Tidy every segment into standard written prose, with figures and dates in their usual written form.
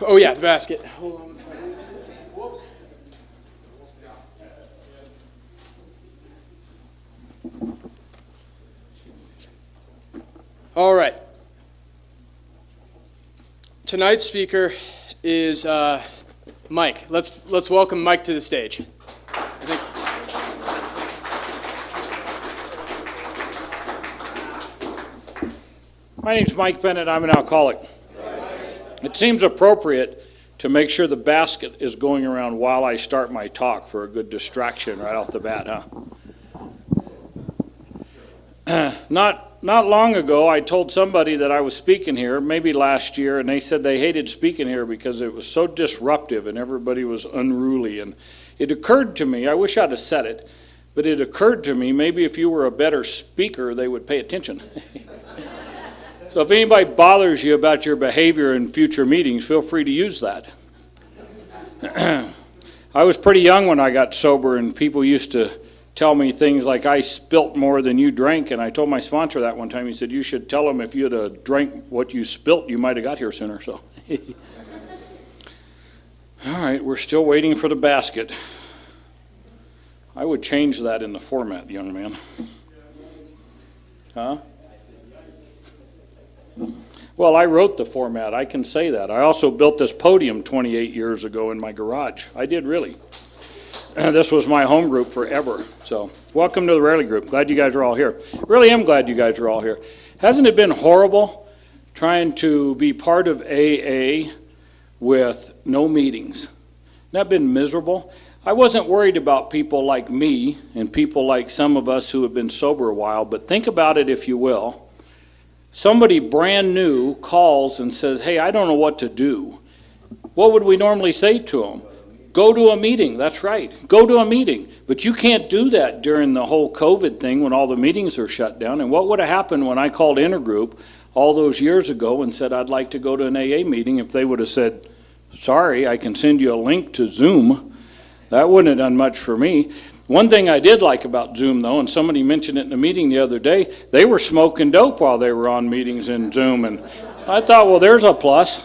Oh yeah, the basket. Hold on a second. Whoops. All right. Tonight's speaker is Mike. Let's welcome Mike to the stage. My name's Mike Bennett. I'm an alcoholic. It seems appropriate to make sure the basket is going around while I start my talk for a good distraction right off the bat, huh? Not long ago, I told somebody that I was speaking here, maybe last year, and they said they hated speaking here because it was so disruptive and everybody was unruly. And it occurred to me, I wish I'd have said it, but it occurred to me, maybe if you were a better speaker, they would pay attention. So if anybody bothers you about your behavior in future meetings, feel free to use that. I was pretty young when I got sober, and people used to tell me things like, I spilt more than you drank, and I told my sponsor that one time. He said, you should tell them if you'd have drank what you spilt, you might have got here sooner. So, all right, we're still waiting for the basket. I would change that in the format, young man. Huh? Well, I wrote the format. I can say that. I also built this podium 28 years ago in my garage. I did, really. This was my home group forever. So, welcome to the Rarely group. Glad you guys are all here. Really am glad you guys are all here. Hasn't it been horrible trying to be part of AA with no meetings? Hasn't that been miserable? I wasn't worried about people like me and people like some of us who have been sober a while, but think about it if you will. Somebody brand new calls and says, hey, I don't know what to do. What would we normally say to them? Go to a meeting. That's right. Go to a meeting. But you can't do that during the whole COVID thing when all the meetings are shut down. And what would have happened when I called Intergroup all those years ago and said I'd like to go to an AA meeting if they would have said, sorry, I can send you a link to Zoom? That wouldn't have done much for me. One thing I did like about Zoom, though, and somebody mentioned it in a meeting the other day, they were smoking dope while they were on meetings in Zoom. And I thought, well, there's a plus.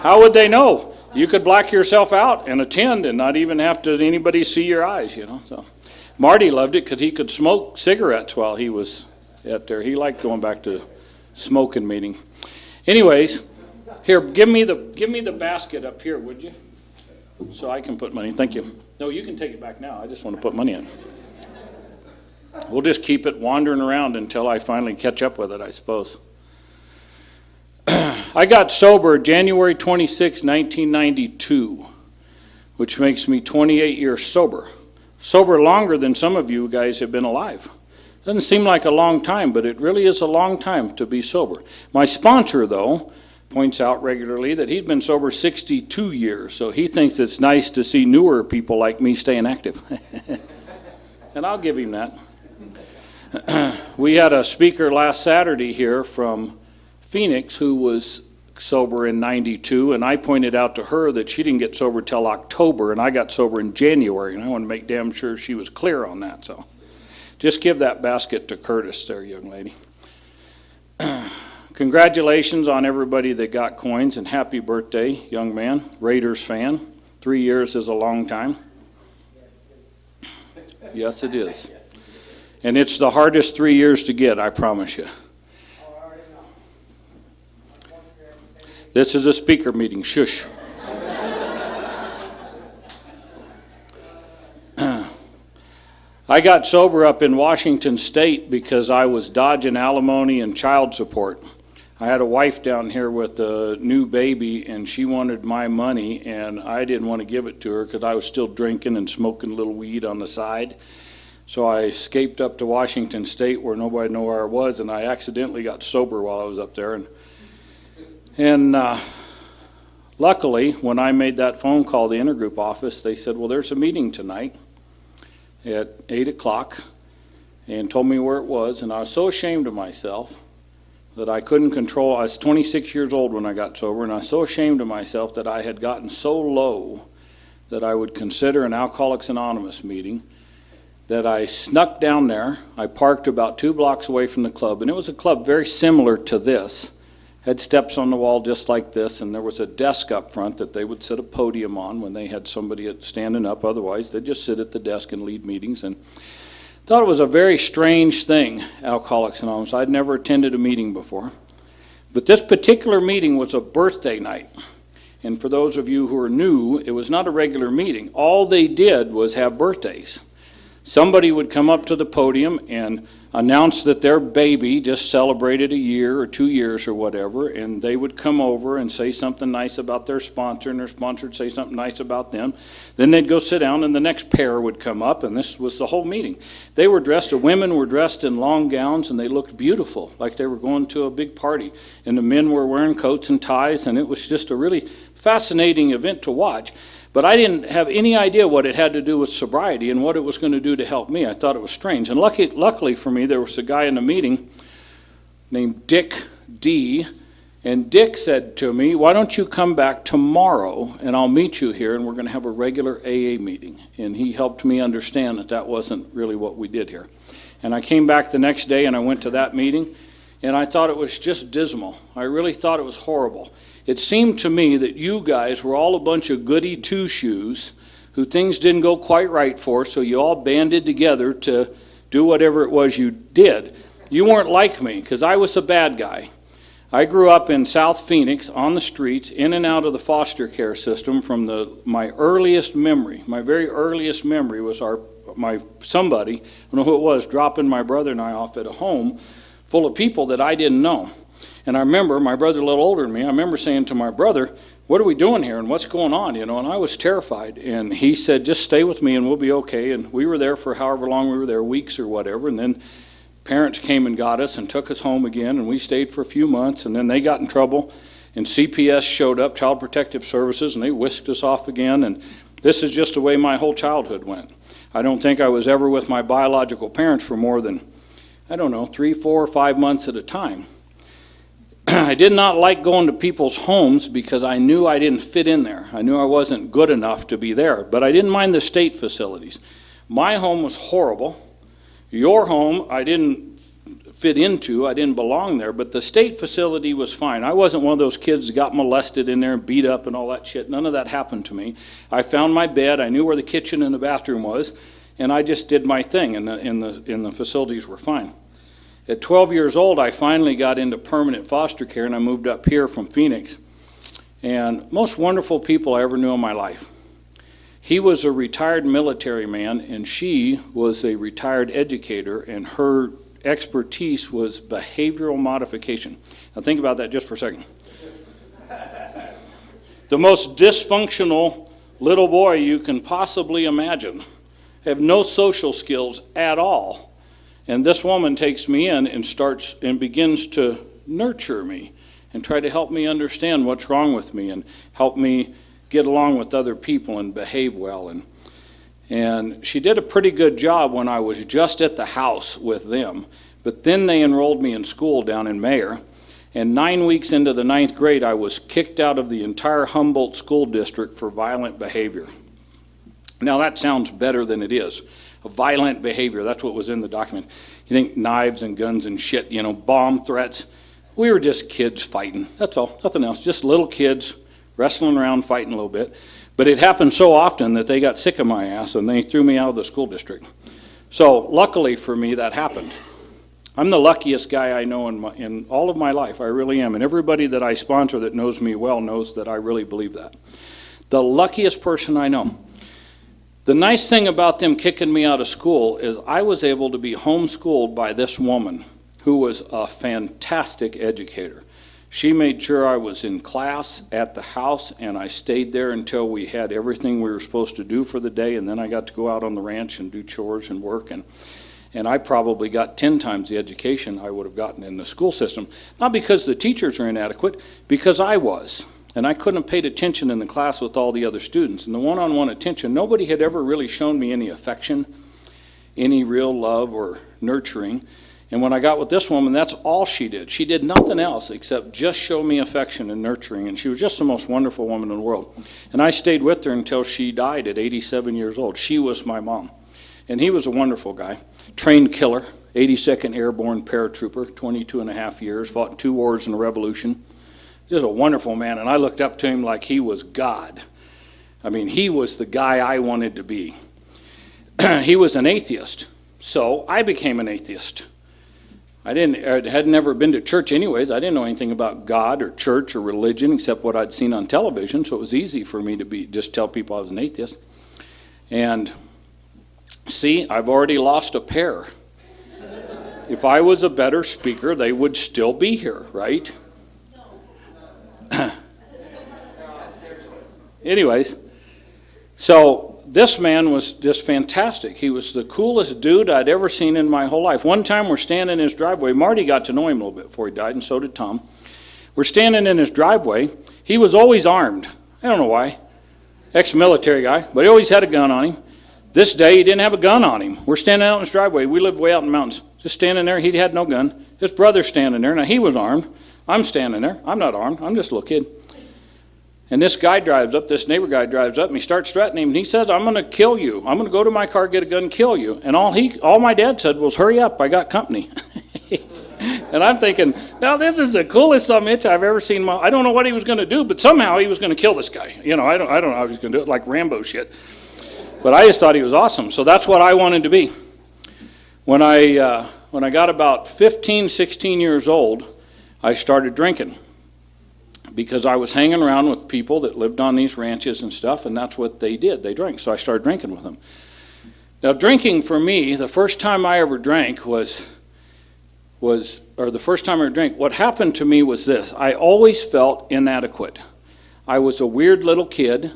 How would they know? You could black yourself out and attend and not even have to anybody see your eyes, you know. So Marty loved it because he could smoke cigarettes while he was out there. He liked going back to smoking meeting. Anyways, here, give me the basket up here, would you? So I can put money. Thank you. No, you can take it back now. I just want to put money in. We'll just keep it wandering around until I finally catch up with it, I suppose. I got sober January 26, 1992, which makes me 28 years sober. Sober longer than some of you guys have been alive. Doesn't seem like a long time, but it really is a long time to be sober. My sponsor, though, points out regularly that he's been sober 62 years, so he thinks it's nice to see newer people like me staying active. And I'll give him that. We had a speaker last Saturday here from Phoenix who was sober in 92, and I pointed out to her that she didn't get sober till October, and I got sober in January, and I want to make damn sure she was clear on that. So just give that basket to Curtis there, young lady. Congratulations on everybody that got coins, and happy birthday, young man, Raiders fan. 3 years is a long time. Yes, it is. And it's the hardest 3 years to get, I promise you. This is a speaker meeting. Shush. I got sober up in Washington State because I was dodging alimony and child support. I had a wife down here with a new baby, and she wanted my money, and I didn't want to give it to her because I was still drinking and smoking a little weed on the side. So I escaped up to Washington State where nobody knew where I was, and I accidentally got sober while I was up there. And luckily, when I made that phone call to the Intergroup office, they said, well, there's a meeting tonight at 8 o'clock, and told me where it was, and I was so ashamed of myself that I couldn't control. I was 26 years old when I got sober, and I was so ashamed of myself that I had gotten so low that I would consider an Alcoholics Anonymous meeting, that I snuck down there. I parked about 2 blocks away from the club, and it was a club very similar to this, had steps on the wall just like this, and there was a desk up front that they would set a podium on when they had somebody standing up. Otherwise, they'd just sit at the desk and lead meetings. And thought it was a very strange thing, Alcoholics Anonymous. I'd never attended a meeting before. But this particular meeting was a birthday night. And for those of you who are new, it was not a regular meeting. All they did was have birthdays. Somebody would come up to the podium and announce that their baby just celebrated a year or 2 years or whatever, and they would come over and say something nice about their sponsor, and their sponsor would say something nice about them. Then they'd go sit down, and the next pair would come up, and this was the whole meeting. They were dressed, the women were dressed in long gowns, and they looked beautiful, like they were going to a big party. And the men were wearing coats and ties, and it was just a really fascinating event to watch. But I didn't have any idea what it had to do with sobriety and what it was going to do to help me. I thought it was strange. And luckily for me, there was a guy in the meeting named Dick D. And Dick said to me, "Why don't you come back tomorrow and I'll meet you here and we're going to have a regular AA meeting." And he helped me understand that that wasn't really what we did here. And I came back the next day and I went to that meeting, and I thought it was just dismal. I really thought it was horrible. It seemed to me that you guys were all a bunch of goody two-shoes who things didn't go quite right for, so you all banded together to do whatever it was you did. You weren't like me, because I was the bad guy. I grew up in South Phoenix, on the streets, in and out of the foster care system from my earliest memory. My very earliest memory was somebody, I don't know who it was, dropping my brother and I off at a home full of people that I didn't know. And I remember, my brother a little older than me, I remember saying to my brother, "What are we doing here and what's going on?" And I was terrified. And he said, "Just stay with me and we'll be okay." And we were there for however long we were there, weeks or whatever. And then parents came and got us and took us home again, and we stayed for a few months. And then they got in trouble, and CPS showed up, Child Protective Services, and they whisked us off again. And this is just the way my whole childhood went. I don't think I was ever with my biological parents for more than, 3, 4, or 5 months at a time. I did not like going to people's homes because I knew I didn't fit in there. I knew I wasn't good enough to be there. But I didn't mind the state facilities. My home was horrible. Your home I didn't fit into. I didn't belong there. But the state facility was fine. I wasn't one of those kids that got molested in there and beat up and all that shit. None of that happened to me. I found my bed. I knew where the kitchen and the bathroom was. And I just did my thing, and the facilities were fine. At 12 years old, I finally got into permanent foster care, and I moved up here from Phoenix. And most wonderful people I ever knew in my life. He was a retired military man, and she was a retired educator, and her expertise was behavioral modification. Now think about that just for a second. The most dysfunctional little boy you can possibly imagine. Have no social skills at all. And this woman takes me in and begins to nurture me and try to help me understand what's wrong with me and help me get along with other people and behave well. And she did a pretty good job when I was just at the house with them. But then they enrolled me in school down in Mayer. And 9 weeks into the 9th grade, I was kicked out of the entire Humboldt school district for violent behavior. Now that sounds better than it is. A violent behavior, that's what was in the document. You think knives and guns and shit, bomb threats. We were just kids fighting, that's all, nothing else. Just little kids wrestling around, fighting a little bit. But it happened so often that they got sick of my ass and they threw me out of the school district. So luckily for me, that happened. I'm the luckiest guy I know in all of my life, I really am. And everybody that I sponsor that knows me well knows that I really believe that. The luckiest person I know. The nice thing about them kicking me out of school is I was able to be homeschooled by this woman who was a fantastic educator. She made sure I was in class at the house, and I stayed there until we had everything we were supposed to do for the day, and then I got to go out on the ranch and do chores and work, and I probably got 10 times the education I would have gotten in the school system. Not because the teachers are inadequate, because I was. And I couldn't have paid attention in the class with all the other students. And the one-on-one attention, nobody had ever really shown me any affection, any real love or nurturing. And when I got with this woman, that's all she did. She did nothing else except just show me affection and nurturing. And she was just the most wonderful woman in the world. And I stayed with her until she died at 87 years old. She was my mom. And he was a wonderful guy. Trained killer, 82nd Airborne paratrooper, 22 and a half years, fought in 2 wars in the Revolution. Just a wonderful man, and I looked up to him like he was God. I mean, he was the guy I wanted to be. He was an atheist, so I became an atheist. I had never been to church anyways. I didn't know anything about God or church or religion except what I'd seen on television, so it was easy for me to just tell people I was an atheist. And see, I've already lost a pair. If I was a better speaker, they would still be here, right? Anyways, so this man was just fantastic. He was the coolest dude I'd ever seen in my whole life. One time we're standing in his driveway. Marty got to know him a little bit before he died, and so did Tom. We're standing in his driveway. He was always armed. I don't know why. Ex-military guy, but he always had a gun on him. This day he didn't have a gun on him. We're standing out in his driveway. We lived way out in the mountains. Just standing there. He had no gun. His brother's standing there. Now he was armed. I'm standing there. I'm not armed. I'm just a little kid. And this guy drives up, this neighbor guy drives up, and he starts threatening him. And he says, I'm going to kill you. I'm going to go to my car, get a gun, and kill you. And all my dad said was, hurry up, I got company. And I'm thinking, now this is the coolest son of a bitch I've ever seen. I don't know what he was going to do, but somehow he was going to kill this guy. You know, I don't know how he was going to do it, like Rambo shit. But I just thought he was awesome. So that's what I wanted to be. When I got about 15, 16 years old, I started drinking. Because I was hanging around with people that lived on these ranches and stuff, and that's what they did. They drank, so I started drinking with them. Now, drinking for me, the first time I ever drank what happened to me was this. I always felt inadequate. I was a weird little kid.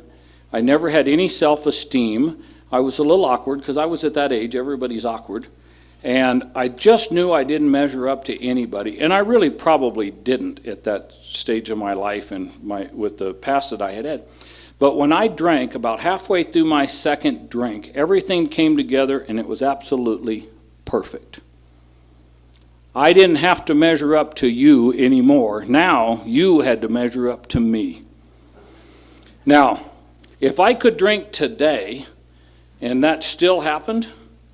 I never had any self-esteem. I was a little awkward, because I was at that age. Everybody's awkward. And I just knew I didn't measure up to anybody. And I really probably didn't at that stage of my life and with the past that I had had. But when I drank, about halfway through my second drink, everything came together and it was absolutely perfect. I didn't have to measure up to you anymore. Now you had to measure up to me. Now, if I could drink today and that still happened,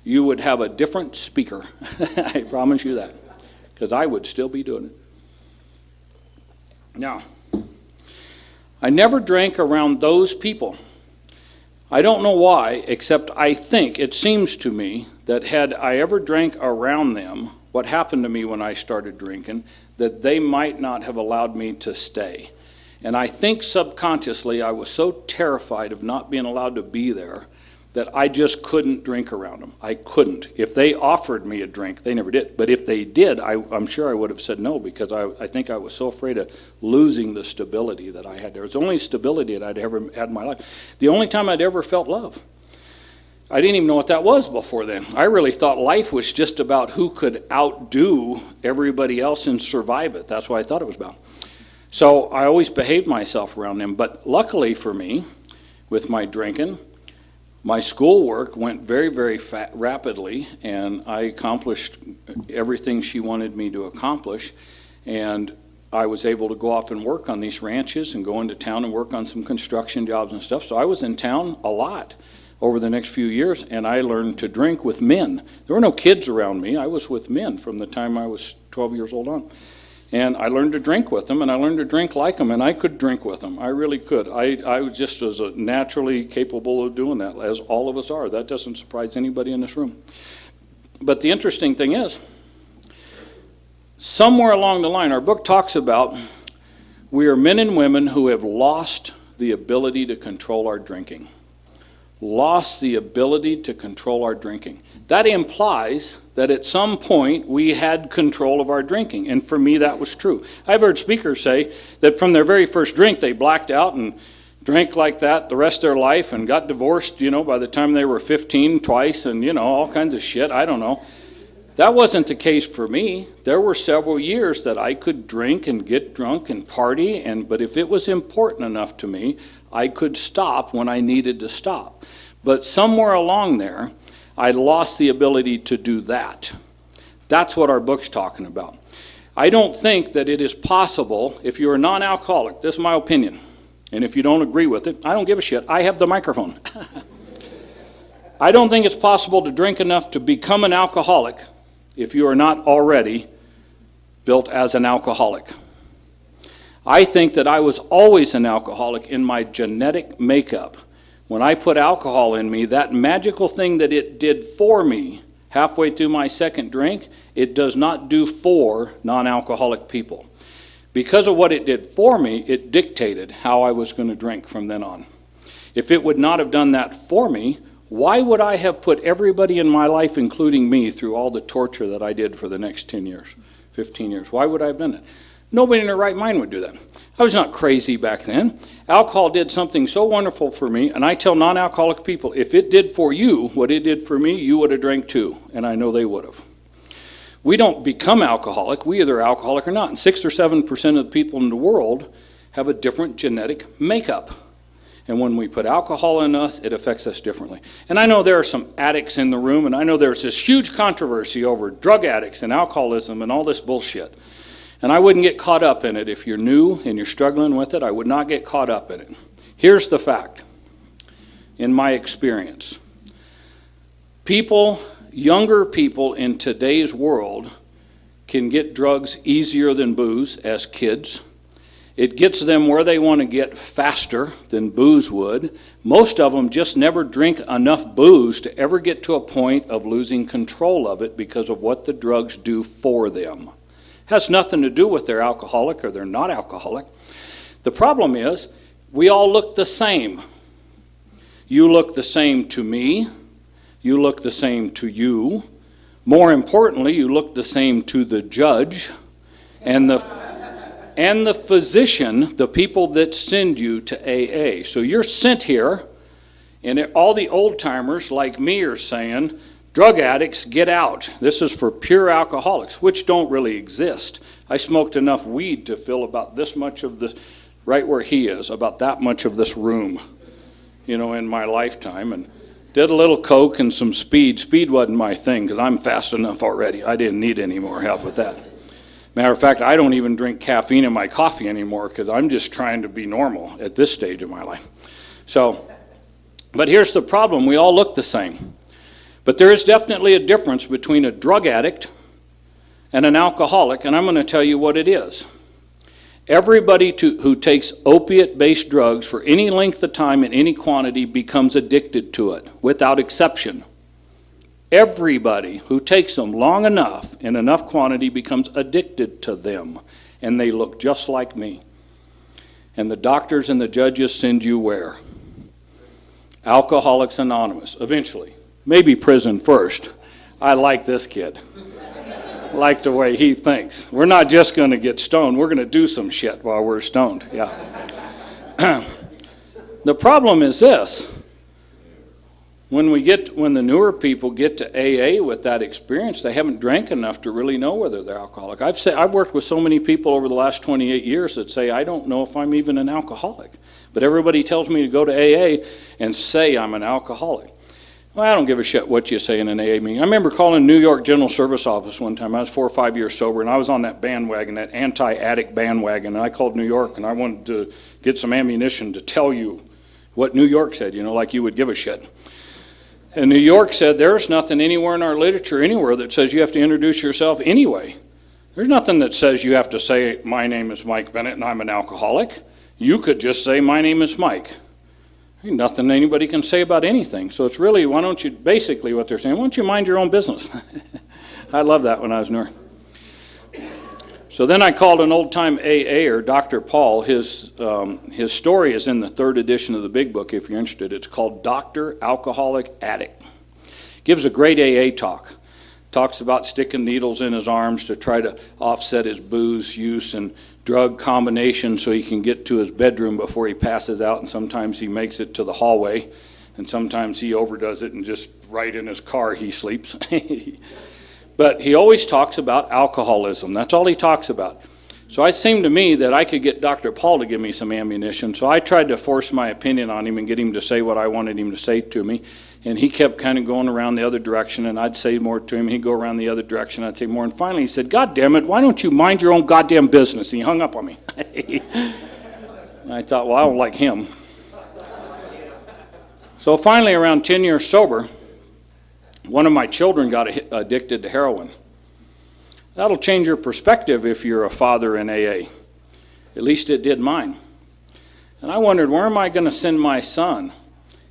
you would have a different speaker. I promise you that. Because I would still be doing it. Now, I never drank around those people. I don't know why, except I think, it seems to me, that had I ever drank around them, what happened to me when I started drinking, that they might not have allowed me to stay. And I think subconsciously I was so terrified of not being allowed to be there that I just couldn't drink around them. I couldn't. If they offered me a drink, they never did. But if they did, I'm sure I would have said no, because I think I was so afraid of losing the stability that I had there. It was the only stability that I'd ever had in my life. The only time I'd ever felt love. I didn't even know what that was before then. I really thought life was just about who could outdo everybody else and survive it. That's what I thought it was about. So I always behaved myself around them. But luckily for me, with my drinking, my schoolwork went very, very rapidly, and I accomplished everything she wanted me to accomplish. And I was able to go off and work on these ranches and go into town and work on some construction jobs and stuff. So I was in town a lot over the next few years, and I learned to drink with men. There were no kids around me. I was with men from the time I was 12 years old on. And I learned to drink with them, and I learned to drink like them, and I could drink with them. I really could. I was just as naturally capable of doing that, as all of us are. That doesn't surprise anybody in this room. But the interesting thing is, somewhere along the line, our book talks about we are men and women who have lost the ability to control our drinking. Lost the ability to control our drinking. That implies that at some point we had control of our drinking. And for me, that was true. I've heard speakers say that from their very first drink, they blacked out and drank like that the rest of their life and got divorced, by the time they were 15 twice and, all kinds of shit. I don't know. That wasn't the case for me. There were several years that I could drink and get drunk and party, but if it was important enough to me, I could stop when I needed to stop. But somewhere along there, I lost the ability to do that. That's what our book's talking about. I don't think that it is possible, if you're a non-alcoholic, this is my opinion, and if you don't agree with it, I don't give a shit. I have the microphone. I don't think it's possible to drink enough to become an alcoholic if you are not already built as an alcoholic. I think that I was always an alcoholic in my genetic makeup. When I put alcohol in me, that magical thing that it did for me halfway through my second drink, it does not do for non-alcoholic people. Because of what it did for me, it dictated how I was going to drink from then on. If it would not have done that for me, why would I have put everybody in my life, including me, through all the torture that I did for the next 10 years, 15 years? Why would I have done that? Nobody in their right mind would do that. I was not crazy back then. Alcohol did something so wonderful for me, and I tell non-alcoholic people, if it did for you what it did for me, you would have drank too, and I know they would have. We don't become alcoholic. We either are alcoholic or not. And 6 or 7% of the people in the world have a different genetic makeup. And when we put alcohol in us, it affects us differently. And I know there are some addicts in the room, and I know there's this huge controversy over drug addicts and alcoholism and all this bullshit. And I wouldn't get caught up in it. If you're new and you're struggling with it, I would not get caught up in it. Here's the fact, in my experience. Younger people in today's world can get drugs easier than booze as kids. It gets them where they want to get faster than booze would. Most of them just never drink enough booze to ever get to a point of losing control of it because of what the drugs do for them. Has nothing to do with they're alcoholic or they're not alcoholic. The problem is, we all look the same. You look the same to me. You look the same to you. More importantly, you look the same to the judge and the physician, the people that send you to AA. So you're sent here, and all the old-timers like me are saying, drug addicts, get out. This is for pure alcoholics, which don't really exist. I smoked enough weed to fill about this much of this, right where he is, about that much of this room, in my lifetime, and did a little coke and some speed. Speed wasn't my thing because I'm fast enough already. I didn't need any more help with that. Matter of fact, I don't even drink caffeine in my coffee anymore because I'm just trying to be normal at this stage of my life. But here's the problem. We all look the same. But there is definitely a difference between a drug addict and an alcoholic, and I'm going to tell you what it is. Everybody who takes opiate-based drugs for any length of time in any quantity becomes addicted to it, without exception. Everybody who takes them long enough in enough quantity becomes addicted to them, and they look just like me. And the doctors and the judges send you where? Alcoholics Anonymous, eventually. Maybe prison first. I like this kid. Like the way he thinks. We're not just going to get stoned. We're going to do some shit while we're stoned. Yeah. The problem is this. When the newer people get to AA with that experience, they haven't drank enough to really know whether they're alcoholic. I've worked with so many people over the last 28 years that say, I don't know if I'm even an alcoholic. But everybody tells me to go to AA and say I'm an alcoholic. Well, I don't give a shit what you say in an AA meeting. I remember calling New York General Service Office one time. I was 4 or 5 years sober, and I was on that bandwagon, that anti-addict bandwagon. And I called New York, and I wanted to get some ammunition to tell you what New York said, like you would give a shit. And New York said, there's nothing anywhere in our literature anywhere that says you have to introduce yourself anyway. There's nothing that says you have to say, my name is Mike Bennett and I'm an alcoholic. You could just say, my name is Mike. Ain't nothing anybody can say about anything. So it's really, basically what they're saying, why don't you mind your own business? I loved that when I was newer. So then I called an old-time AA'er, Dr. Paul. His story is in the 3rd edition of the Big Book, if you're interested. It's called Dr. Alcoholic Addict. Gives a great AA talk. Talks about sticking needles in his arms to try to offset his booze use and drug combination so he can get to his bedroom before he passes out, and sometimes he makes it to the hallway, and sometimes he overdoes it and just right in his car he sleeps. But he always talks about alcoholism. That's all he talks about. So it seemed to me that I could get Dr. Paul to give me some ammunition, so I tried to force my opinion on him and get him to say what I wanted him to say to me. And he kept kind of going around the other direction, and I'd say more to him. He'd go around the other direction, I'd say more. And finally he said, God damn it, why don't you mind your own goddamn business? And he hung up on me. And I thought, well, I don't like him. So finally, around 10 years sober, one of my children got addicted to heroin. That'll change your perspective if you're a father in AA. At least it did mine. And I wondered, where am I going to send my son?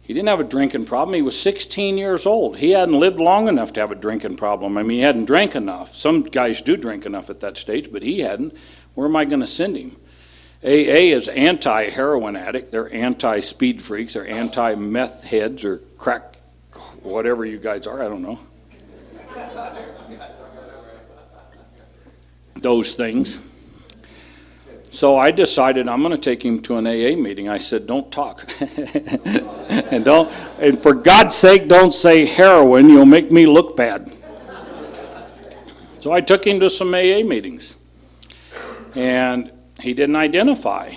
He didn't have a drinking problem. He was 16 years old. He hadn't lived long enough to have a drinking problem. I mean, he hadn't drank enough. Some guys do drink enough at that stage, but he hadn't. Where am I going to send him? AA is anti-heroin addict. They're anti-speed freaks. They're anti-meth heads or crack, whatever you guys are. I don't know. Those things. So I decided I'm going to take him to an AA meeting. I said, don't talk. and for God's sake, don't say heroin. You'll make me look bad. So I took him to some AA meetings. And he didn't identify.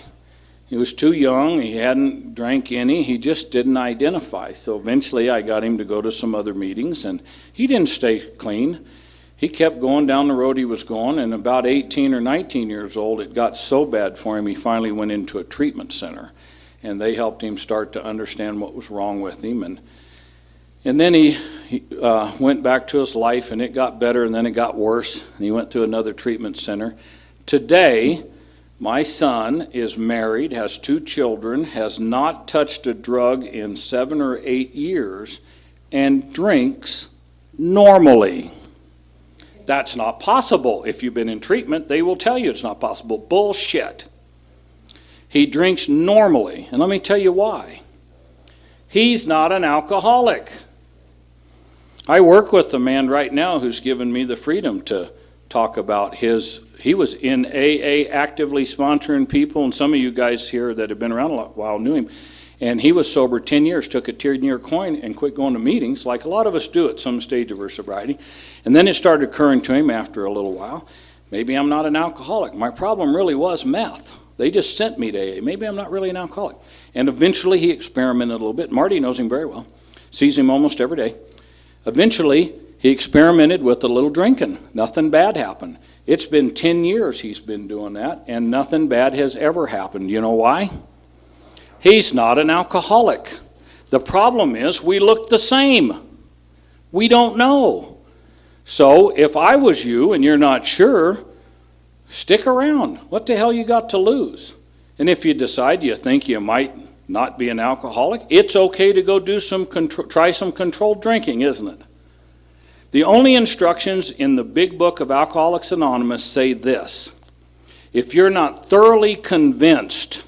He was too young. He hadn't drank any. He just didn't identify. So eventually I got him to go to some other meetings, and he didn't stay clean. He kept going down the road he was going, and about 18 or 19 years old, it got so bad for him, he finally went into a treatment center. And they helped him start to understand what was wrong with him. And then he went back to his life, and it got better, and then it got worse. And he went to another treatment center. Today, my son is married, has 2 children, has not touched a drug in 7 or 8 years, and drinks normally. That's not possible. If you've been in treatment, they will tell you it's not possible. Bullshit. He drinks normally. And let me tell you why. He's not an alcoholic. I work with a man right now who's given me the freedom to talk about he was in AA actively sponsoring people, and some of you guys here that have been around a while knew him. And he was sober 10 years, took a 10-year coin and quit going to meetings, like a lot of us do at some stage of our sobriety. And then it started occurring to him after a little while, maybe I'm not an alcoholic. My problem really was meth. They just sent me to AA. Maybe I'm not really an alcoholic. And eventually he experimented a little bit. Marty knows him very well, sees him almost every day. Eventually he experimented with a little drinking. Nothing bad happened. It's been 10 years he's been doing that, and nothing bad has ever happened. You know why? He's not an alcoholic. The problem is we look the same. We don't know. So if I was you and you're not sure, stick around. What the hell you got to lose? And if you decide you think you might not be an alcoholic, it's okay to go do try some controlled drinking, isn't it? The only instructions in the big book of Alcoholics Anonymous say this: if you're not thoroughly convinced,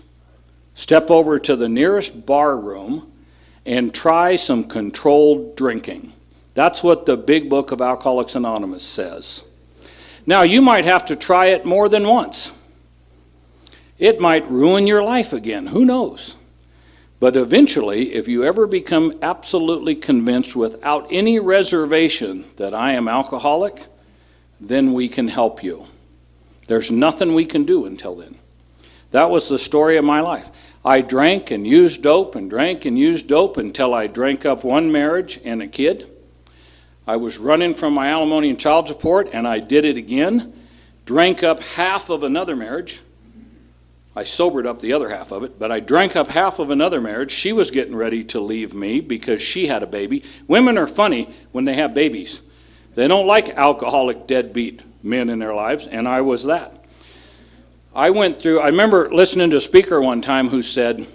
step over to the nearest bar room and try some controlled drinking. That's what the big book of Alcoholics Anonymous says. Now, you might have to try it more than once. It might ruin your life again. Who knows? But eventually, if you ever become absolutely convinced without any reservation that I am alcoholic, then we can help you. There's nothing we can do until then. That was the story of my life. I drank and used dope and drank and used dope until I drank up one marriage and a kid. I was running from my alimony and child support, and I did it again. Drank up half of another marriage. I sobered up the other half of it, but I drank up half of another marriage. She was getting ready to leave me because she had a baby. Women are funny when they have babies. They don't like alcoholic, deadbeat men in their lives, and I was that. I remember listening to a speaker one time who said,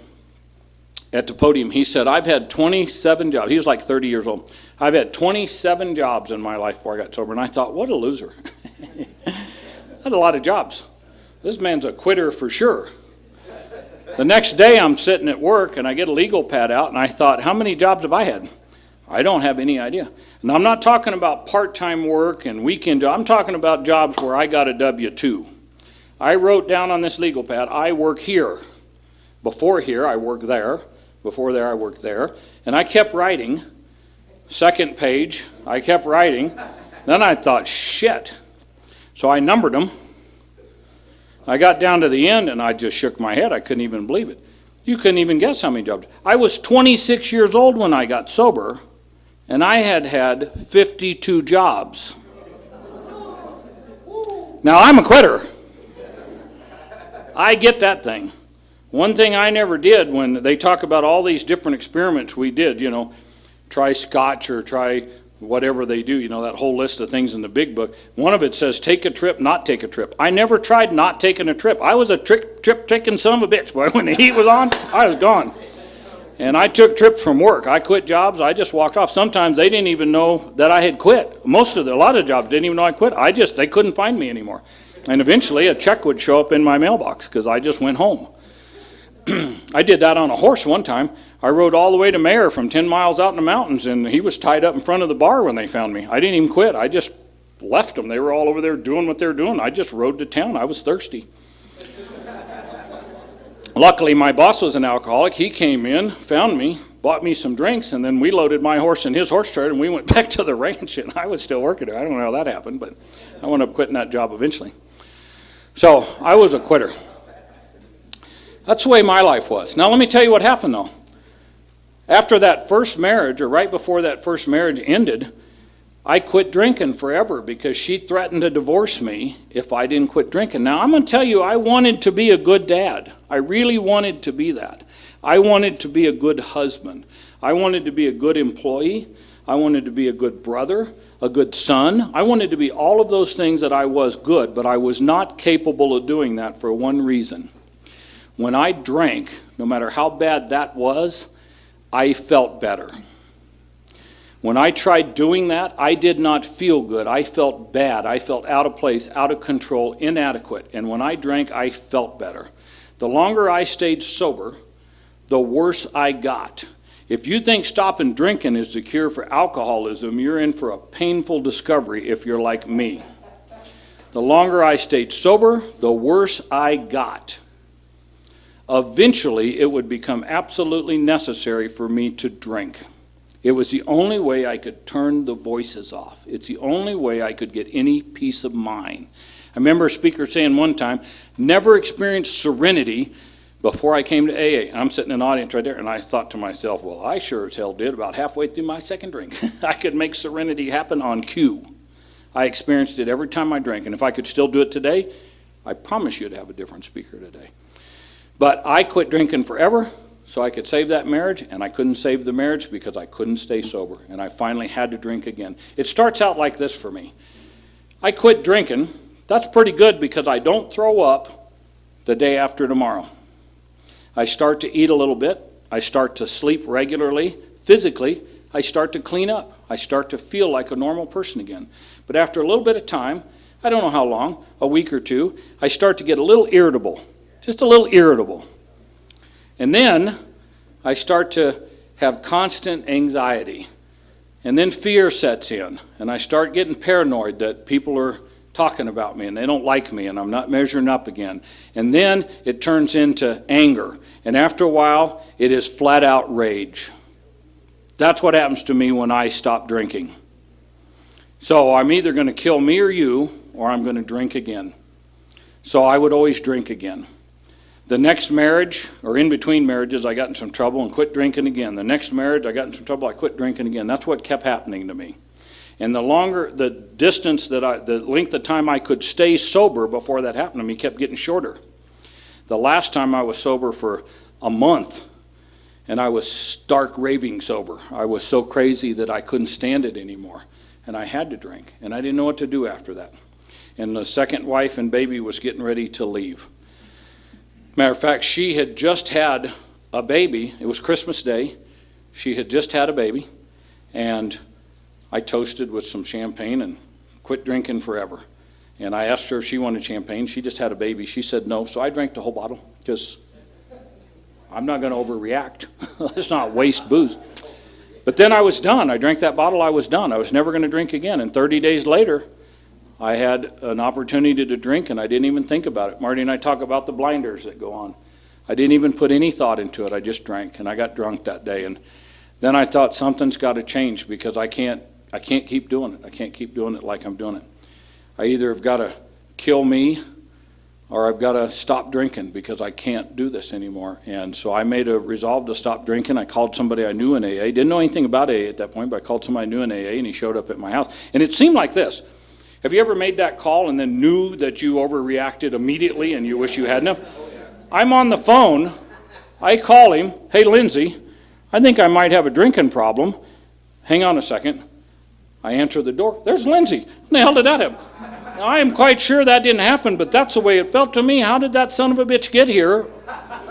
at the podium, he said, I've had 27 jobs. He was like 30 years old. I've had 27 jobs in my life before I got sober. And I thought, what a loser. That's a lot of jobs. This man's a quitter for sure. The next day I'm sitting at work and I get a legal pad out and I thought, how many jobs have I had? I don't have any idea. And I'm not talking about part-time work and weekend jobs. I'm talking about jobs where I got a W-2. I wrote down on this legal pad, I work here. Before here, I worked there. Before there, I worked there. And I kept writing. Second page, I kept writing. Then I thought, shit. So I numbered them. I got down to the end and I just shook my head. I couldn't even believe it. You couldn't even guess how many jobs. I was 26 years old when I got sober, and I had 52 jobs. Now, I'm a quitter. I get that thing. One thing I never did when they talk about all these different experiments we did, try scotch or try whatever they do, that whole list of things in the big book. One of it says, take a trip, not take a trip. I never tried not taking a trip. I was a trip-taking son of a bitch, boy. When the heat was on, I was gone. And I took trips from work. I quit jobs. I just walked off. Sometimes they didn't even know that I had quit. A lot of jobs didn't even know I quit. They couldn't find me anymore. And eventually a check would show up in my mailbox because I just went home. I did that on a horse one time. I rode all the way to Mayer from 10 miles out in the mountains, and he was tied up in front of the bar when they found me. I didn't even quit. I just left them. They were all over there doing what they were doing. I just rode to town. I was thirsty. Luckily, my boss was an alcoholic. He came in, found me, bought me some drinks, and then we loaded my horse in his horse trailer, and we went back to the ranch, and I was still working there. I don't know how that happened, but I wound up quitting that job eventually. So I was a quitter. That's the way my life was. Now let me tell you what happened though. After that first marriage, or right before that first marriage ended, I quit drinking forever because she threatened to divorce me if I didn't quit drinking. Now I'm going to tell you, I wanted to be a good dad. I really wanted to be that. I wanted to be a good husband. I wanted to be a good employee. I wanted to be a good brother, a good son. I wanted to be all of those things that I was good, but I was not capable of doing that for one reason. When I drank, no matter how bad that was, I felt better. When I tried doing that, I did not feel good. I felt bad. I felt out of place, out of control, inadequate. And when I drank, I felt better. The longer I stayed sober, the worse I got. If you think stopping drinking is the cure for alcoholism, you're in for a painful discovery if you're like me. The longer I stayed sober, the worse I got. Eventually, it would become absolutely necessary for me to drink. It was the only way I could turn the voices off. It's the only way I could get any peace of mind. I remember a speaker saying one time, never experienced serenity before I came to AA. And I'm sitting in the audience right there, and I thought to myself, well, I sure as hell did about halfway through my second drink. I could make serenity happen on cue. I experienced it every time I drank. And if I could still do it today, I promise you to have a different speaker today. But I quit drinking forever so I could save that marriage, and I couldn't save the marriage because I couldn't stay sober. And I finally had to drink again. It starts out like this for me. I quit drinking. That's pretty good because I don't throw up the day after tomorrow. I start to eat a little bit. I start to sleep regularly. Physically, I start to clean up. I start to feel like a normal person again. But after a little bit of time, I don't know how long, a week or two, I start to get a little irritable. Just a little irritable. And then I start to have constant anxiety. And then fear sets in. And I start getting paranoid that people are talking about me and they don't like me and I'm not measuring up again. And then it turns into anger. And after a while, it is flat out rage. That's what happens to me when I stop drinking. So I'm either going to kill me or you, or I'm going to drink again. So I would always drink again. The next marriage, or in between marriages, I got in some trouble and quit drinking again. The next marriage, I got in some trouble, I quit drinking again. That's what kept happening to me. And the length of time I could stay sober before that happened to me kept getting shorter. The last time I was sober for a month, and I was stark raving sober. I was so crazy that I couldn't stand it anymore. And I had to drink, and I didn't know what to do after that. And the second wife and baby was getting ready to leave. Matter of fact, she had just had a baby. It was Christmas Day. She had just had a baby, and I toasted with some champagne and quit drinking forever. And I asked her if she wanted champagne. She just had a baby. She said no, so I drank the whole bottle because I'm not going to overreact. Let's not waste booze. But then I was done. I drank that bottle. I was done. I was never going to drink again. And 30 days later, I had an opportunity to drink, and I didn't even think about it. Marty and I talk about the blinders that go on. I didn't even put any thought into it. I just drank, and I got drunk that day. And then I thought something's got to change because I can't keep doing it. I can't keep doing it like I'm doing it. I either have got to kill me or I've got to stop drinking because I can't do this anymore. And so I made a resolve to stop drinking. I called somebody I knew in AA. Didn't know anything about AA at that point, but I called somebody I knew in AA, and he showed up at my house. And it seemed like this. Have you ever made that call and then knew that you overreacted immediately and you wish you hadn't have? I'm on the phone. I call him. Hey, Lindsay, I think I might have a drinking problem. Hang on a second. I answer the door. There's Lindsay. How the hell did that happen? Now, I am quite sure that didn't happen, but that's the way it felt to me. How did that son of a bitch get here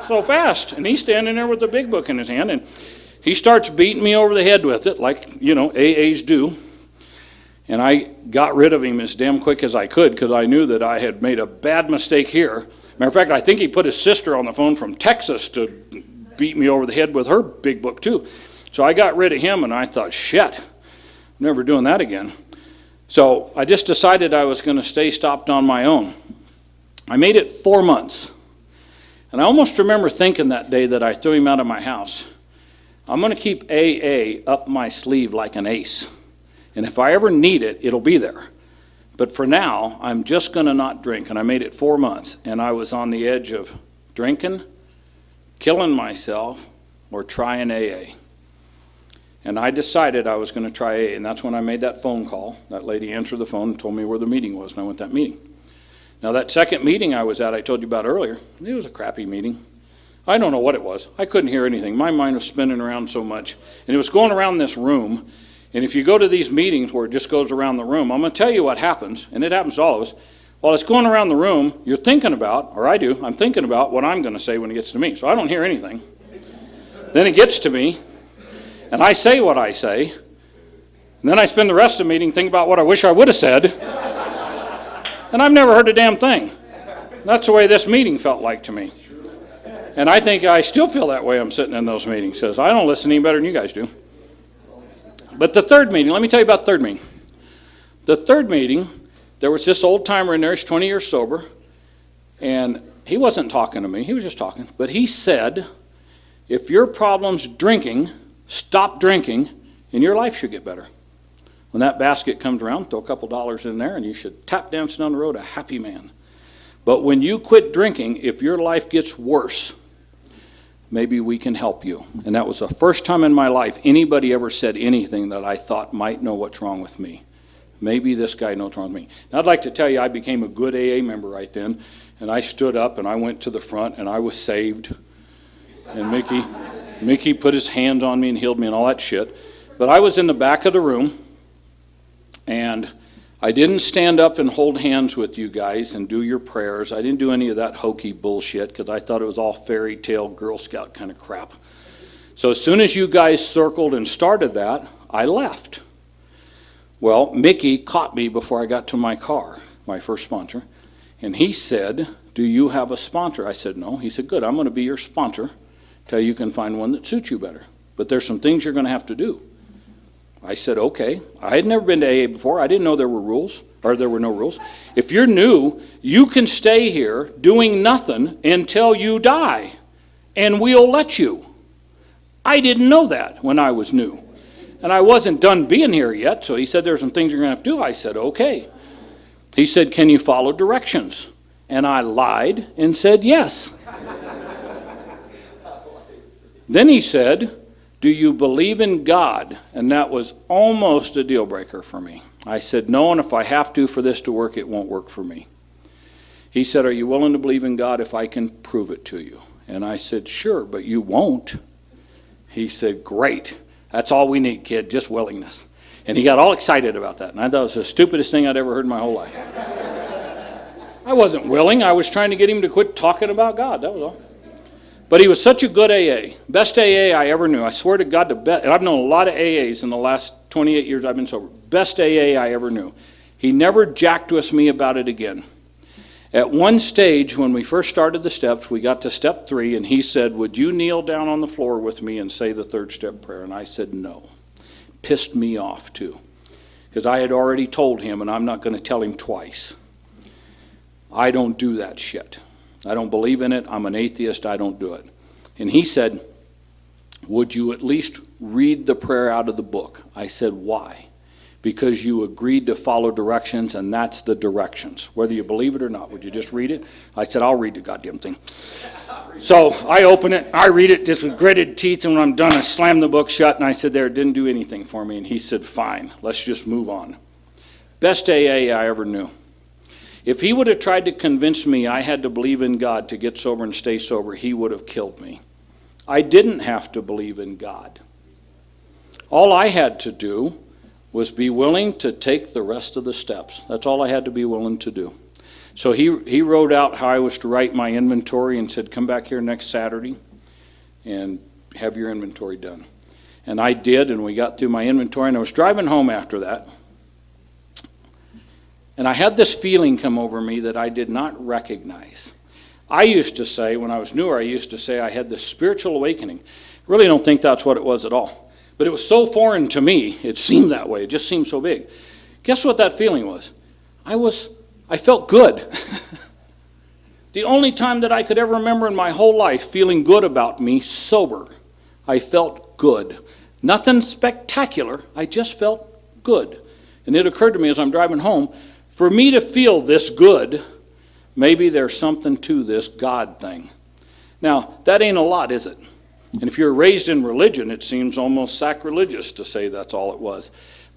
so fast? And he's standing there with the big book in his hand, and he starts beating me over the head with it, like, AAs do. And I got rid of him as damn quick as I could because I knew that I had made a bad mistake here. Matter of fact, I think he put his sister on the phone from Texas to beat me over the head with her big book too. So I got rid of him, and I thought, shit, I'm never doing that again. So I just decided I was going to stay stopped on my own. I made it 4 months. And I almost remember thinking that day that I threw him out of my house, I'm going to keep AA up my sleeve like an ace. And if I ever need it, it'll be there. But for now, I'm just going to not drink. And I made it 4 months. And I was on the edge of drinking, killing myself, or trying AA. And I decided I was going to try AA. And that's when I made that phone call. That lady answered the phone and told me where the meeting was. And I went to that meeting. Now, that second meeting I was at, I told you about earlier, it was a crappy meeting. I don't know what it was. I couldn't hear anything. My mind was spinning around so much. And it was going around this room. And if you go to these meetings where it just goes around the room, I'm going to tell you what happens, and it happens to all of us. While it's going around the room, you're thinking about, or I do, I'm thinking about what I'm going to say when it gets to me. So I don't hear anything. Then it gets to me, and I say what I say. And then I spend the rest of the meeting thinking about what I wish I would have said. And I've never heard a damn thing. That's the way this meeting felt like to me. And I think I still feel that way I'm sitting in those meetings. Says I don't listen any better than you guys do. But the third meeting, let me tell you about the third meeting. The third meeting, there was this old timer in there, he's 20 years sober, and he wasn't talking to me, he was just talking. But he said, if your problem's drinking, stop drinking, and your life should get better. When that basket comes around, throw a couple dollars in there, and you should tap dancing down the road a happy man. But when you quit drinking, if your life gets worse, maybe we can help you. And that was the first time in my life anybody ever said anything that I thought might know what's wrong with me. Maybe this guy knows what's wrong with me. Now, I'd like to tell you I became a good AA member right then. And I stood up and I went to the front and I was saved. And Mickey put his hands on me and healed me and all that shit. But I was in the back of the room. And I didn't stand up and hold hands with you guys and do your prayers. I didn't do any of that hokey bullshit because I thought it was all fairy tale Girl Scout kind of crap. So as soon as you guys circled and started that, I left. Well, Mickey caught me before I got to my car, my first sponsor, and he said, do you have a sponsor? I said, no. He said, good, I'm going to be your sponsor till you can find one that suits you better. But there's some things you're going to have to do. I said, okay. I had never been to AA before. I didn't know there were rules, or there were no rules. If you're new, you can stay here doing nothing until you die, and we'll let you. I didn't know that when I was new. And I wasn't done being here yet, so he said, there's some things you're going to have to do. I said, okay. He said, can you follow directions? And I lied and said, yes. Then he said, do you believe in God? And that was almost a deal breaker for me. I said, no, and if I have to for this to work, it won't work for me. He said, are you willing to believe in God if I can prove it to you? And I said, sure, but you won't. He said, great. That's all we need, kid, just willingness. And he got all excited about that. And I thought it was the stupidest thing I'd ever heard in my whole life. I wasn't willing. I was trying to get him to quit talking about God. That was all. But he was such a good AA. Best AA I ever knew. I swear to God, and I've known a lot of AAs in the last 28 years I've been sober. Best AA I ever knew. He never jacked with me about it again. At one stage, when we first started the steps, we got to step 3, and he said, would you kneel down on the floor with me and say the third step prayer? And I said, no. Pissed me off, too. Because I had already told him, and I'm not going to tell him twice. I don't do that shit. I don't believe in it. I'm an atheist. I don't do it. And he said, would you at least read the prayer out of the book? I said, why? Because you agreed to follow directions, and that's the directions. Whether you believe it or not, would you just read it? I said, I'll read the goddamn thing. So I open it, I read it just with gritted teeth, and when I'm done, I slam the book shut, and I said, there, it didn't do anything for me. And he said, fine, let's just move on. Best AA I ever knew. If he would have tried to convince me I had to believe in God to get sober and stay sober, he would have killed me. I didn't have to believe in God. All I had to do was be willing to take the rest of the steps. That's all I had to be willing to do. So he wrote out how I was to write my inventory and said, come back here next Saturday and have your inventory done. And I did, and we got through my inventory, and I was driving home after that. And I had this feeling come over me that I did not recognize. I used to say, when I was newer, I used to say I had this spiritual awakening. I really don't think that's what it was at all. But it was so foreign to me, it seemed that way. It just seemed so big. Guess what that feeling was? I felt good. The only time that I could ever remember in my whole life feeling good about me, sober, I felt good. Nothing spectacular, I just felt good. And it occurred to me as I'm driving home, for me to feel this good, maybe there's something to this God thing. Now, that ain't a lot, is it? And if you're raised in religion, it seems almost sacrilegious to say that's all it was.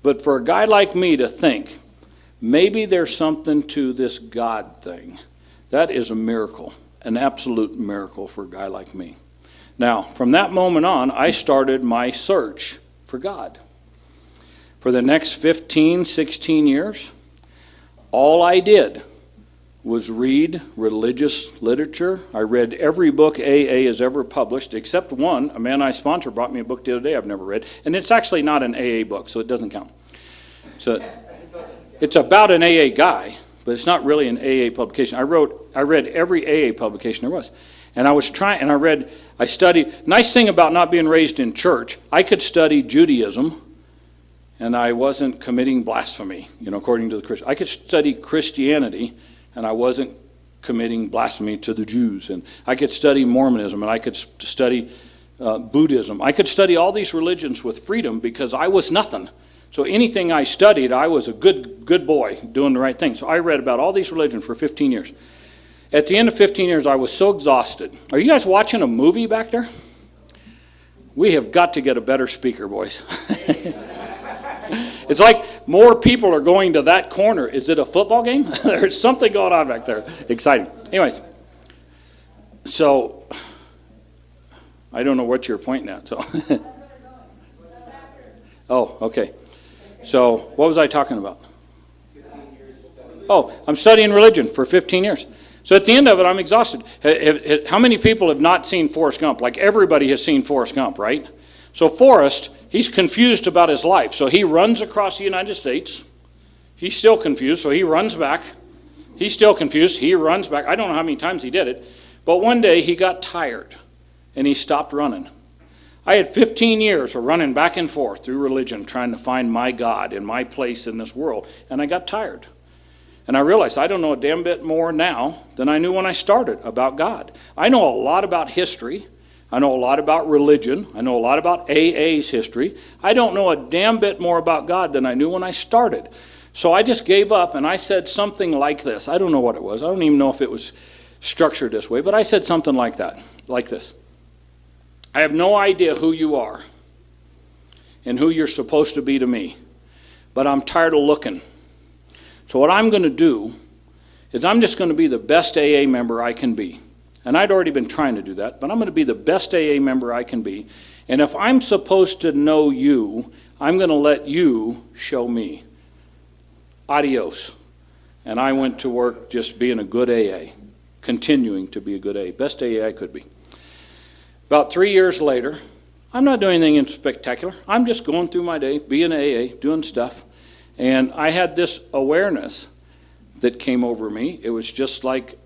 But for a guy like me to think, maybe there's something to this God thing, that is a miracle, an absolute miracle for a guy like me. Now, from that moment on, I started my search for God. For the next 15, 16 years, all I did was read religious literature. I read every book AA has ever published, except one. A man I sponsor brought me a book the other day I've never read, and it's actually not an AA book, so it doesn't count. So it's about an AA guy, but it's not really an AA publication. I read every AA publication there was. And I studied. Nice thing about not being raised in church, I could study Judaism, and I wasn't committing blasphemy, according to the Christian. I could study Christianity, and I wasn't committing blasphemy to the Jews. And I could study Mormonism, and I could study Buddhism. I could study all these religions with freedom because I was nothing. So anything I studied, I was a good boy doing the right thing. So I read about all these religions for 15 years. At the end of 15 years, I was so exhausted. Are you guys watching a movie back there? We have got to get a better speaker, boys. It's like more people are going to that corner. Is it a football game? There's something going on back there. Exciting. Anyways, so I don't know what you're pointing at. So, oh, okay. So what was I talking about? Oh, I'm studying religion for 15 years. So at the end of it, I'm exhausted. How many people have not seen Forrest Gump? Like everybody has seen Forrest Gump, right? So Forrest, he's confused about his life. So he runs across the United States. He's still confused, so he runs back. He's still confused. He runs back. I don't know how many times he did it. But one day he got tired, and he stopped running. I had 15 years of running back and forth through religion, trying to find my God and my place in this world, and I got tired. And I realized I don't know a damn bit more now than I knew when I started about God. I know a lot about history. I know a lot about religion. I know a lot about AA's history. I don't know a damn bit more about God than I knew when I started. So I just gave up, and I said something like this. I don't know what it was. I don't even know if it was structured this way, but I said something like that, like this. I have no idea who you are and who you're supposed to be to me, but I'm tired of looking. So what I'm going to do is I'm just going to be the best AA member I can be. And I'd already been trying to do that, but I'm going to be the best AA member I can be. And if I'm supposed to know you, I'm going to let you show me. Adios. And I went to work just being a good AA, continuing to be a good AA, best AA I could be. About 3 years later, I'm not doing anything spectacular. I'm just going through my day, being AA, doing stuff. And I had this awareness that came over me. It was just like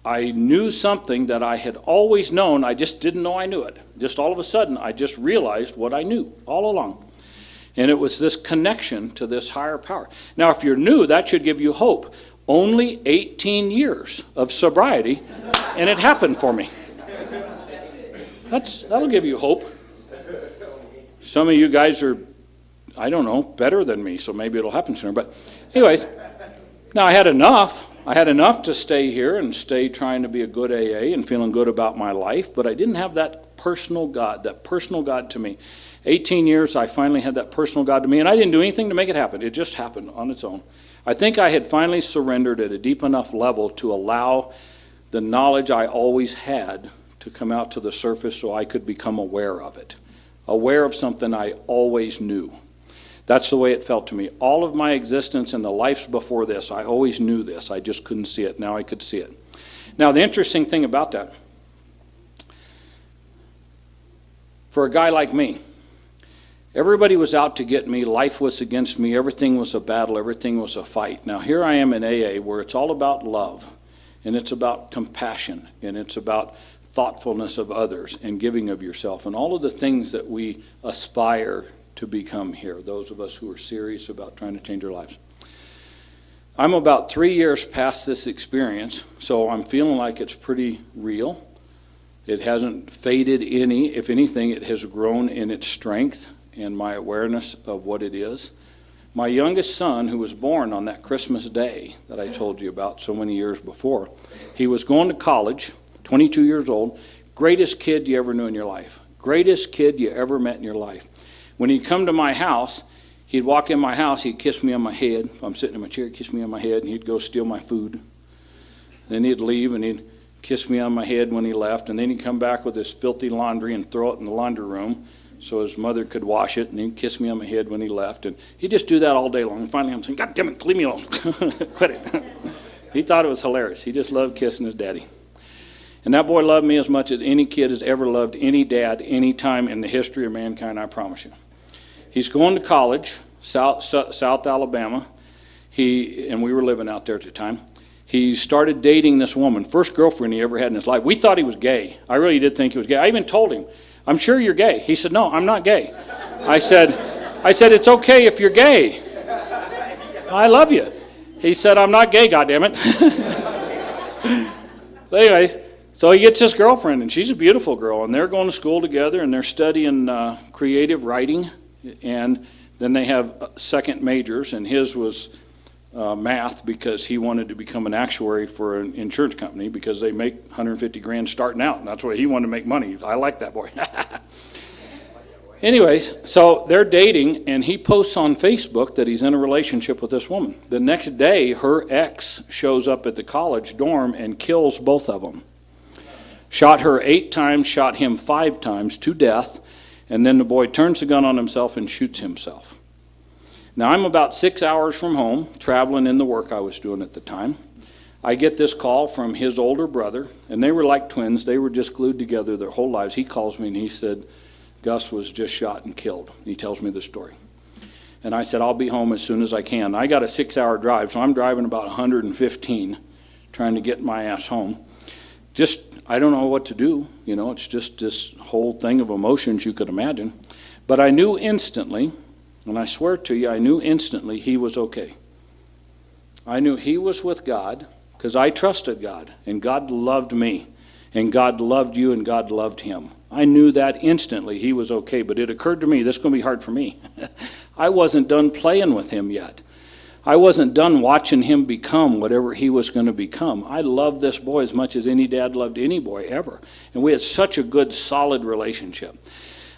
I knew something that I had always known. I just didn't know I knew it. Just all of a sudden, I just realized what I knew all along. And it was this connection to this higher power. Now, if you're new, that should give you hope. Only 18 years of sobriety, and it happened for me. That'll give you hope. Some of you guys are, I don't know, better than me, so maybe it'll happen sooner. But anyways, now I had enough. I had enough to stay here and stay trying to be a good AA and feeling good about my life, but I didn't have that personal God to me. 18 years, I finally had that personal God to me, and I didn't do anything to make it happen. It just happened on its own. I think I had finally surrendered at a deep enough level to allow the knowledge I always had to come out to the surface so I could become aware of it. Aware of something I always knew. That's the way it felt to me. All of my existence and the lives before this, I always knew this. I just couldn't see it. Now I could see it. Now, the interesting thing about that, for a guy like me, everybody was out to get me. Life was against me. Everything was a battle. Everything was a fight. Now, here I am in AA where it's all about love, and it's about compassion, and it's about thoughtfulness of others and giving of yourself, and all of the things that we aspire to become here, those of us who are serious about trying to change our lives. I'm about 3 years past this experience, so I'm feeling like it's pretty real. It hasn't faded any. If anything, it has grown in its strength and my awareness of what it is. My youngest son, who was born on that Christmas day that I told you about so many years before, he was going to college, 22 years old, greatest kid you ever knew in your life, greatest kid you ever met in your life. When he'd come to my house, he'd walk in my house, he'd kiss me on my head. If I'm sitting in my chair, he'd kiss me on my head, and he'd go steal my food. Then he'd leave, and he'd kiss me on my head when he left, and then he'd come back with his filthy laundry and throw it in the laundry room so his mother could wash it, and he'd kiss me on my head when he left. And he'd just do that all day long. And finally I'm saying, God damn it, leave me alone. Quit it. He thought it was hilarious. He just loved kissing his daddy. And that boy loved me as much as any kid has ever loved any dad any time in the history of mankind, I promise you. He's going to college, South Alabama. And we were living out there at the time. He started dating this woman, first girlfriend he ever had in his life. We thought he was gay. I really did think he was gay. I even told him, I'm sure you're gay. He said, no, I'm not gay. I said, it's okay if you're gay. I love you. He said, I'm not gay, goddammit. But anyways, so he gets this girlfriend, and she's a beautiful girl, and they're going to school together, and they're studying creative writing, and then they have second majors, and his was math because he wanted to become an actuary for an insurance company because they make $150,000 starting out, and that's why he wanted to make money. I like that boy. Anyways, so they're dating, and he posts on Facebook that he's in a relationship with this woman. The next day, her ex shows up at the college dorm and kills both of them. Shot her 8 times, shot him 5 times to death, and then the boy turns the gun on himself and shoots himself. Now, I'm about 6 hours from home, traveling in the work I was doing at the time. I get this call from his older brother, and they were like twins. They were just glued together their whole lives. He calls me, and he said, Gus was just shot and killed. He tells me the story. And I said, I'll be home as soon as I can. I got a 6-hour drive, so I'm driving about 115, trying to get my ass home. Just, I don't know what to do. You know, it's just this whole thing of emotions you could imagine. But I knew instantly, and I swear to you, I knew instantly he was okay. I knew he was with God because I trusted God, and God loved me, and God loved you, and God loved him. I knew that instantly he was okay, but it occurred to me, this is going to be hard for me. I wasn't done playing with him yet. I wasn't done watching him become whatever he was going to become. I loved this boy as much as any dad loved any boy ever. And we had such a good, solid relationship.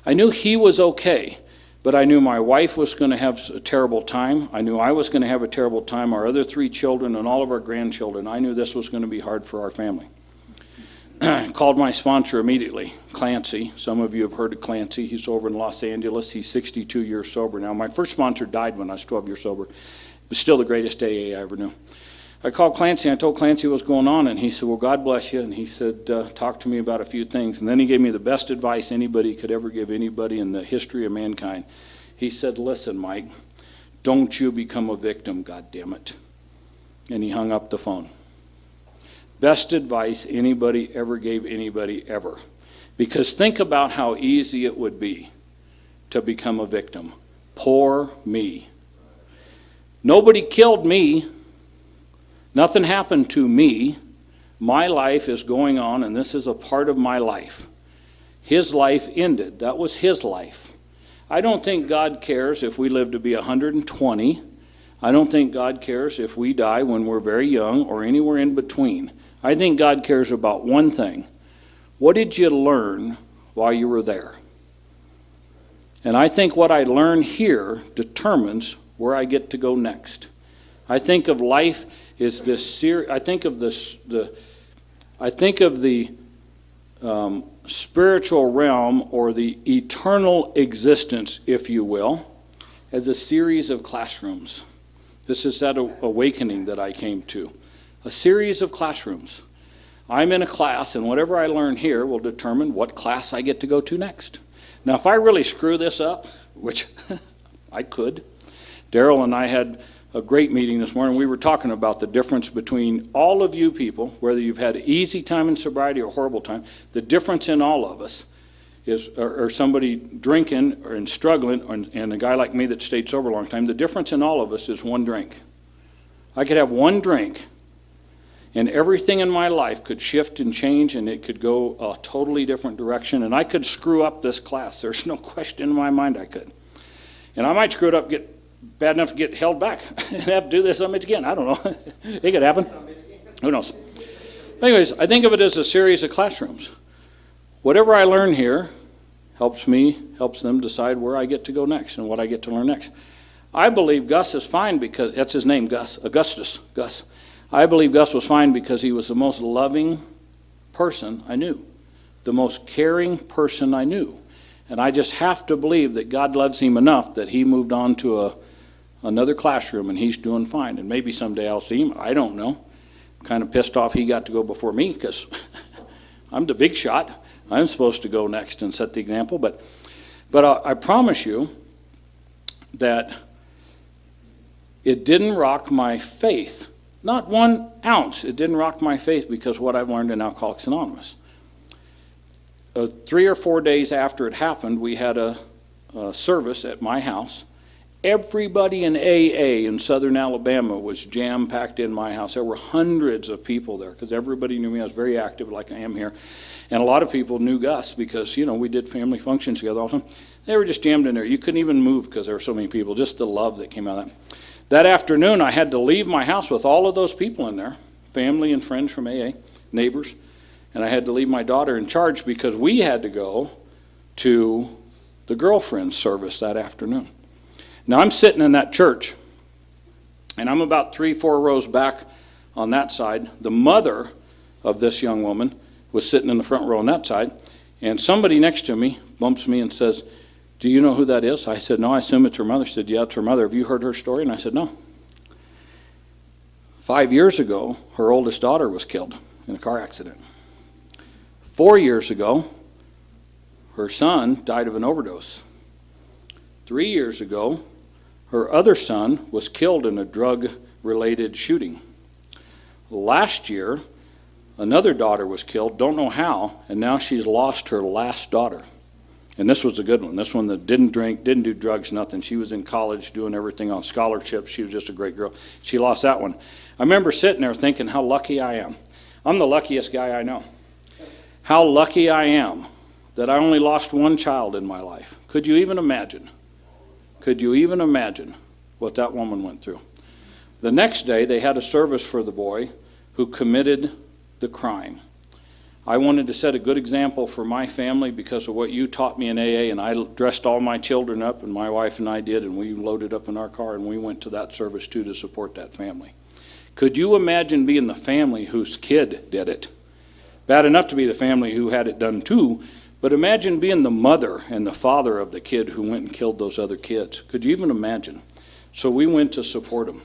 I knew he was okay, but I knew my wife was going to have a terrible time. I knew I was going to have a terrible time. Our other 3 children and all of our grandchildren. I knew this was going to be hard for our family. Called my sponsor immediately, Clancy. Some of you have heard of Clancy. He's over in Los Angeles. He's 62 years sober now. My first sponsor died when I was 12 years sober. It was still the greatest AA I ever knew. I called Clancy, and I told Clancy what was going on, and he said, well, God bless you. And he said, talk to me about a few things. And then he gave me the best advice anybody could ever give anybody in the history of mankind. He said, listen, Mike, don't you become a victim, goddammit. And he hung up the phone. Best advice anybody ever gave anybody ever. Because think about how easy it would be to become a victim. Poor me. Nobody killed me. Nothing happened to me. My life is going on, and this is a part of my life. His life ended. That was his life. I don't think God cares if we live to be 120. I don't think God cares if we die when we're very young or anywhere in between. I think God cares about one thing. What did you learn while you were there? And I think what I learn here determines where I get to go next. I think of life as this I think of the spiritual realm, or the eternal existence, if you will, as a series of classrooms. This is that awakening that I came to. A series of classrooms. I'm in a class, and whatever I learn here will determine what class I get to go to next. Now, if I really screw this up, which I could, Daryl and I had a great meeting this morning. We were talking about the difference between all of you people, whether you've had an easy time in sobriety or a horrible time. The difference in all of us is, or somebody drinking and struggling, and a guy like me that stayed sober a long time, the difference in all of us is one drink. I could have one drink, and everything in my life could shift and change, and it could go a totally different direction, and I could screw up this class. There's no question in my mind I could. And I might screw it up, get bad enough to get held back and have to do this summit again. I don't know. It could happen. Who knows? Anyways, I think of it as a series of classrooms. Whatever I learn here helps them decide where I get to go next and what I get to learn next. I believe Gus is fine because, that's his name, Gus. I believe Gus was fine because he was the most loving person I knew, the most caring person I knew. And I just have to believe that God loves him enough that he moved on to another classroom and he's doing fine. And maybe someday I'll see him. I don't know. I'm kind of pissed off he got to go before me because I'm the big shot. I'm supposed to go next and set the example. But I promise you that it didn't rock my faith. Not 1 ounce. It didn't rock my faith because of what I've learned in Alcoholics Anonymous. 3 or 4 days after it happened, we had a service at my house. Everybody in AA in southern Alabama was jam-packed in my house. There were hundreds of people there because everybody knew me. I was very active like I am here. And a lot of people knew Gus because, we did family functions together all the time. They were just jammed in there. You couldn't even move because there were so many people, just the love that came out of that. That afternoon, I had to leave my house with all of those people in there, family and friends from AA, neighbors. And I had to leave my daughter in charge because we had to go to the girlfriend's service that afternoon. Now, I'm sitting in that church, and I'm about 3-4 rows back on that side. The mother of this young woman was sitting in the front row on that side, and somebody next to me bumps me and says, "Do you know who that is?" I said, "No, I assume it's her mother." She said, "Yeah, it's her mother. Have you heard her story?" And I said, "No." 5 years ago, her oldest daughter was killed in a car accident. 4 years ago, her son died of an overdose. 3 years ago, her other son was killed in a drug-related shooting. Last year, another daughter was killed, don't know how, and now she's lost her last daughter. And this was a good one. This one that didn't drink, didn't do drugs, nothing. She was in college doing everything on scholarship. She was just a great girl. She lost that one. I remember sitting there thinking how lucky I am. I'm the luckiest guy I know. How lucky I am that I only lost one child in my life. Could you even imagine? Could you even imagine what that woman went through? The next day, they had a service for the boy who committed the crime. I wanted to set a good example for my family because of what you taught me in AA, and I dressed all my children up, and my wife and I did, and we loaded up in our car, and we went to that service too to support that family. Could you imagine being the family whose kid did it? Bad enough to be the family who had it done too, but imagine being the mother and the father of the kid who went and killed those other kids. Could you even imagine? So we went to support them.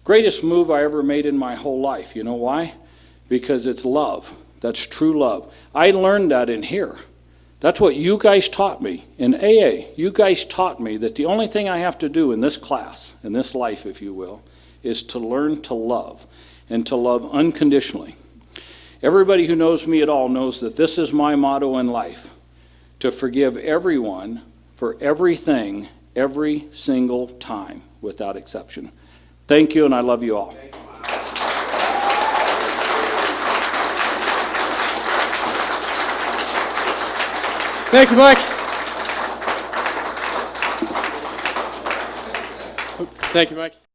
Greatest move I ever made in my whole life. You know why? Because it's love. That's true love. I learned that in here. That's what you guys taught me in AA. You guys taught me that the only thing I have to do in this class, in this life, if you will, is to learn to love and to love unconditionally. Everybody who knows me at all knows that this is my motto in life, to forgive everyone for everything, every single time, without exception. Thank you, and I love you all. Thank you, Mike. Thank you, Mike.